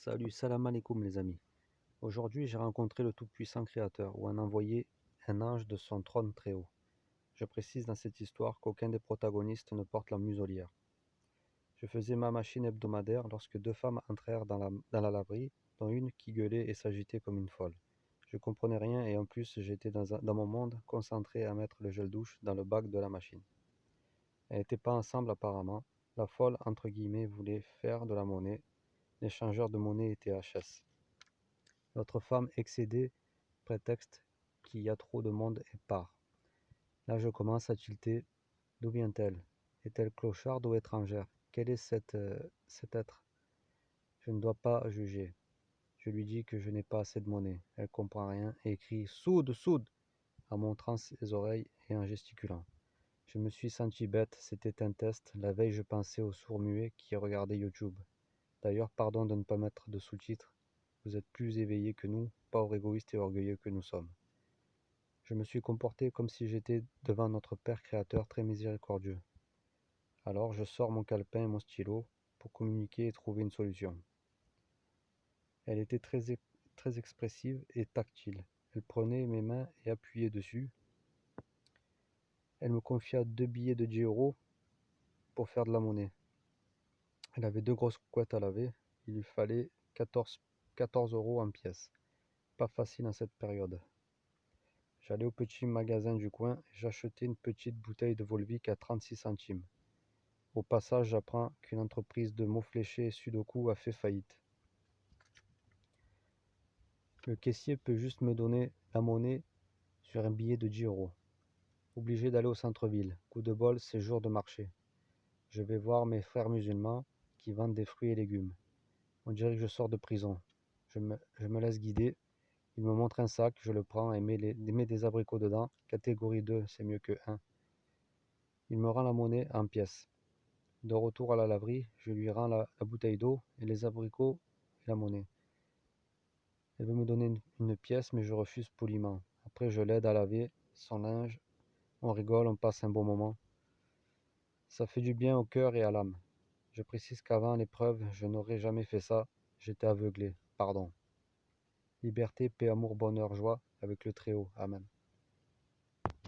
Salut, salam alaikum les amis. Aujourd'hui, j'ai rencontré le Tout-Puissant Créateur, ou un envoyé, un ange de son trône très haut. Je précise dans cette histoire qu'aucun des protagonistes ne porte la muselière. Je faisais ma machine hebdomadaire lorsque deux femmes entrèrent dans la laverie, dont une qui gueulait et s'agitait comme une folle. Je comprenais rien et en plus j'étais dans mon monde, concentré à mettre le gel douche dans le bac de la machine. Elles n'étaient pas ensemble apparemment. La folle, entre guillemets, voulait faire de la monnaie. L'échangeur de monnaie était HS. L'autre femme excédée, prétexte qu'il y a trop de monde et part. Là je commence à tilter. D'où vient-elle? Est-elle clocharde ou étrangère? Quel est cet être? Je ne dois pas juger. Je lui dis que je n'ai pas assez de monnaie. Elle comprend rien et crie soude, soude en montrant ses oreilles et en gesticulant. Je me suis senti bête, c'était un test. La veille, je pensais aux sourds-muets qui regardaient YouTube. D'ailleurs, pardon de ne pas mettre de sous-titres. Vous êtes plus éveillés que nous, pauvres égoïstes et orgueilleux que nous sommes. Je me suis comporté comme si j'étais devant notre Père Créateur très miséricordieux. Alors je sors mon calepin et mon stylo pour communiquer et trouver une solution. Elle était très expressive et tactile. Elle prenait mes mains et appuyait dessus. Elle me confia 2 billets de 10 euros pour faire de la monnaie. Elle avait 2 grosses couettes à laver. Il lui fallait 14 euros en pièces. Pas facile en cette période. J'allais au petit magasin du coin et j'achetais une petite bouteille de Volvic à 36 centimes. Au passage, j'apprends qu'une entreprise de mots fléchés et sudoku a fait faillite. Le caissier peut juste me donner la monnaie sur un billet de 10 euros. Obligé d'aller au centre-ville. Coup de bol, c'est jour de marché. Je vais voir mes frères musulmans qui vendent des fruits et légumes. On dirait que je sors de prison. Je me laisse guider. Il me montre un sac, je le prends et mets des abricots dedans. Catégorie 2, c'est mieux que 1. Il me rend la monnaie en pièces. De retour à la laverie, je lui rends la bouteille d'eau et les abricots et la monnaie. Elle veut me donner une pièce, mais je refuse poliment. Après, je l'aide à laver son linge. On rigole, on passe un bon moment. Ça fait du bien au cœur et à l'âme. Je précise qu'avant l'épreuve, je n'aurais jamais fait ça. J'étais aveuglé. Pardon. Liberté, paix, amour, bonheur, joie avec le Très-Haut. Amen.